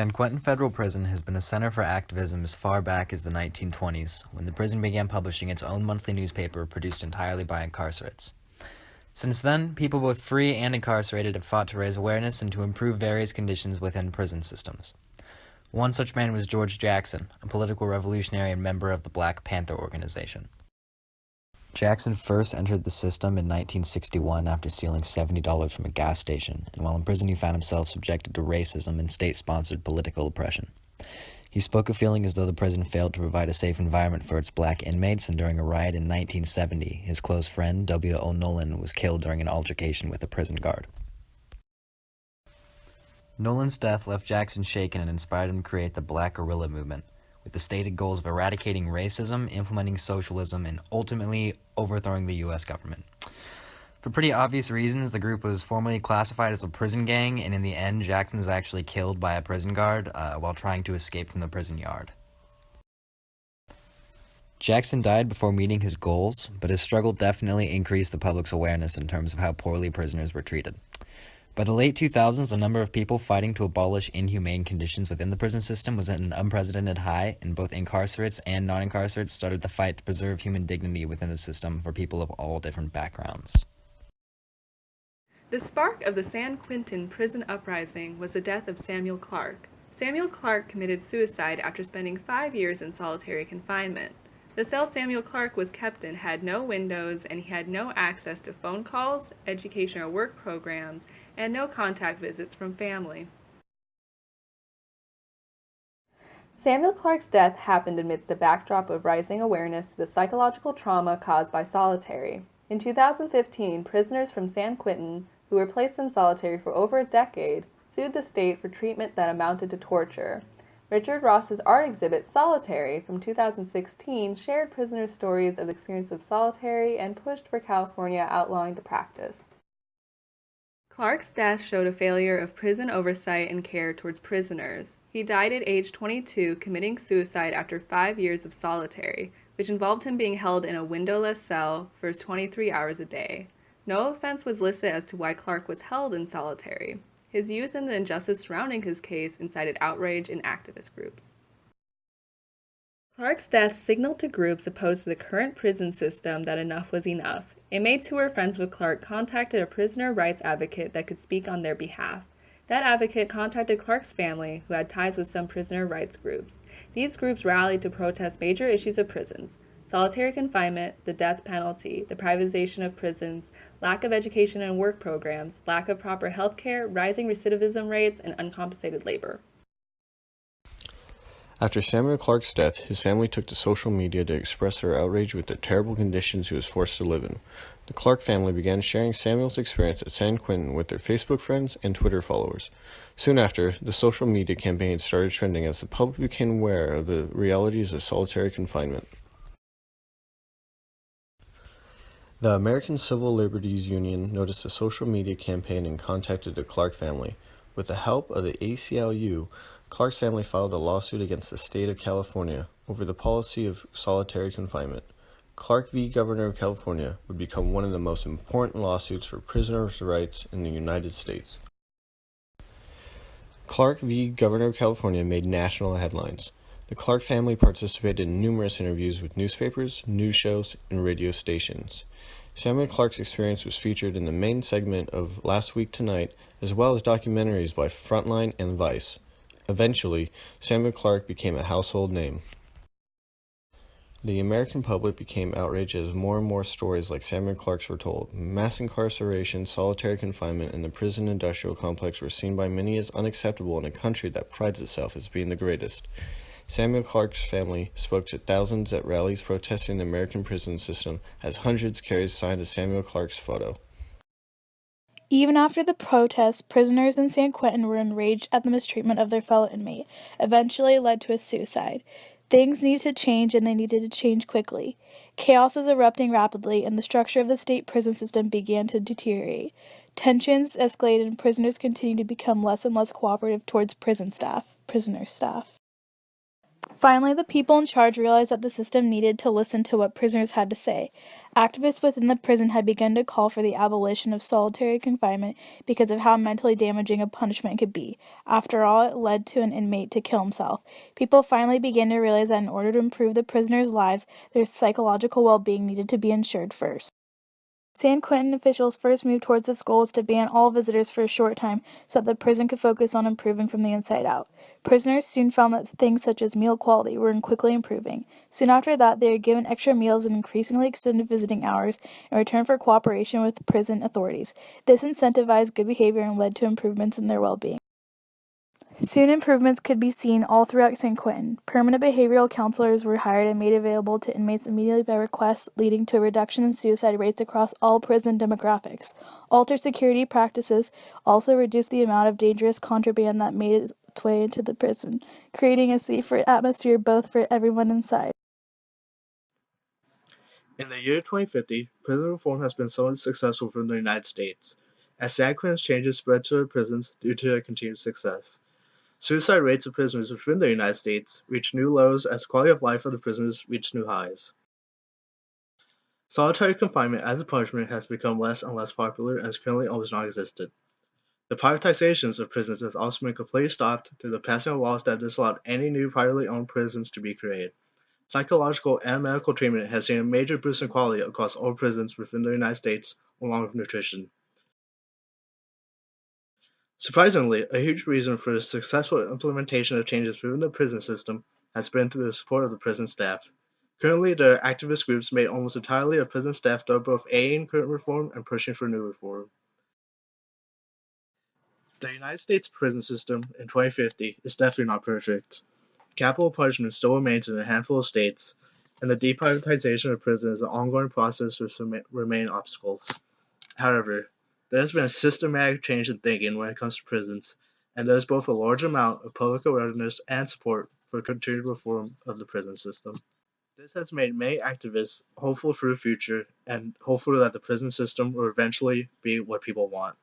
San Quentin Federal Prison has been a center for activism as far back as the 1920s, when the prison began publishing its own monthly newspaper produced entirely by incarcerates. Since then, people both free and incarcerated have fought to raise awareness and to improve various conditions within prison systems. One such man was George Jackson, a political revolutionary and member of the Black Panther Organization. Jackson first entered the system in 1961 after stealing $70 from a gas station, and while in prison he found himself subjected to racism and state-sponsored political oppression. He spoke of feeling as though the prison failed to provide a safe environment for its black inmates, and during a riot in 1970, his close friend, W.O. Nolan, was killed during an altercation with a prison guard. Nolan's death left Jackson shaken and inspired him to create the Black Guerrilla Movement, with the stated goals of eradicating racism, implementing socialism, and ultimately overthrowing the U.S. government. For pretty obvious reasons, the group was formally classified as a prison gang, and in the end, Jackson was actually killed by a prison guard while trying to escape from the prison yard. Jackson died before meeting his goals, but his struggle definitely increased the public's awareness in terms of how poorly prisoners were treated. By the late 2000s, the number of people fighting to abolish inhumane conditions within the prison system was at an unprecedented high, and both incarcerates and non-incarcerates started the fight to preserve human dignity within the system for people of all different backgrounds. The spark of the San Quentin prison uprising was the death of Samuel Clark. Samuel Clark committed suicide after spending 5 years in solitary confinement. The cell Samuel Clark was kept in had no windows, and he had no access to phone calls, education or work programs, and no contact visits from family. Samuel Clark's death happened amidst a backdrop of rising awareness to the psychological trauma caused by solitary. In 2015, prisoners from San Quentin, who were placed in solitary for over a decade, sued the state for treatment that amounted to torture. Richard Ross's art exhibit, Solitary, from 2016, shared prisoners' stories of the experience of solitary and pushed for California outlawing the practice. Clark's death showed a failure of prison oversight and care towards prisoners. He died at age 22, committing suicide after 5 years of solitary, which involved him being held in a windowless cell for 23 hours a day. No offense was listed as to why Clark was held in solitary. His youth and the injustice surrounding his case incited outrage in activist groups. Clark's death signaled to groups opposed to the current prison system that enough was enough. Inmates who were friends with Clark contacted a prisoner rights advocate that could speak on their behalf. That advocate contacted Clark's family, who had ties with some prisoner rights groups. These groups rallied to protest major issues of prisons: solitary confinement, the death penalty, the privatization of prisons, lack of education and work programs, lack of proper health care, rising recidivism rates, and uncompensated labor. After Samuel Clark's death, his family took to social media to express their outrage with the terrible conditions he was forced to live in. The Clark family began sharing Samuel's experience at San Quentin with their Facebook friends and Twitter followers. Soon after, the social media campaign started trending as the public became aware of the realities of solitary confinement. The American Civil Liberties Union noticed the social media campaign and contacted the Clark family. With the help of the ACLU, Clark's family filed a lawsuit against the state of California over the policy of solitary confinement. Clark v. Governor of California would become one of the most important lawsuits for prisoners' rights in the United States. Clark v. Governor of California made national headlines. The Clark family participated in numerous interviews with newspapers, news shows, and radio stations. Samuel Clark's experience was featured in the main segment of Last Week Tonight, as well as documentaries by Frontline and Vice. Eventually, Samuel Clark became a household name. The American public became outraged as more and more stories like Samuel Clark's were told. Mass incarceration, solitary confinement, and the prison industrial complex were seen by many as unacceptable in a country that prides itself as being the greatest. Samuel Clark's family spoke to thousands at rallies protesting the American prison system as hundreds carried signs of Samuel Clark's photo. Even after the protests, prisoners in San Quentin were enraged at the mistreatment of their fellow inmate, eventually led to a suicide. Things needed to change, and they needed to change quickly. Chaos was erupting rapidly, and the structure of the state prison system began to deteriorate. Tensions escalated, and prisoners continued to become less and less cooperative towards prisoner staff. Finally, the people in charge realized that the system needed to listen to what prisoners had to say. Activists within the prison had begun to call for the abolition of solitary confinement because of how mentally damaging a punishment could be. After all, it led to an inmate to kill himself. People finally began to realize that in order to improve the prisoners' lives, their psychological well-being needed to be ensured first. San Quentin officials first moved towards this goal was to ban all visitors for a short time so that the prison could focus on improving from the inside out. Prisoners soon found that things such as meal quality were quickly improving. Soon after that, they were given extra meals and increasingly extended visiting hours in return for cooperation with prison authorities. This incentivized good behavior and led to improvements in their well-being. Soon improvements could be seen all throughout San Quentin. Permanent behavioral counselors were hired and made available to inmates immediately by request, leading to a reduction in suicide rates across all prison demographics. Altered security practices also reduced the amount of dangerous contraband that made its way into the prison, creating a safer atmosphere both for everyone inside. In the year 2050, prison reform has been somewhat successful for the United States, as San Quentin's changes spread to other prisons due to their continued success. Suicide rates of prisoners within the United States reached new lows as quality of life of the prisoners reached new highs. Solitary confinement as a punishment has become less and less popular and is currently almost non-existent. The privatizations of prisons has also been completely stopped through the passing of laws that disallowed any new privately owned prisons to be created. Psychological and medical treatment has seen a major boost in quality across all prisons within the United States, along with nutrition. Surprisingly, a huge reason for the successful implementation of changes within the prison system has been through the support of the prison staff. Currently, there are activist groups made almost entirely of prison staff that are both aiding current reform and pushing for new reform. The United States prison system in 2050 is definitely not perfect. Capital punishment still remains in a handful of states, and the deprivatization of prisons is an ongoing process with some remaining obstacles. However, there has been a systematic change in thinking when it comes to prisons, and there is both a large amount of public awareness and support for continued reform of the prison system. This has made many activists hopeful for the future and hopeful that the prison system will eventually be what people want.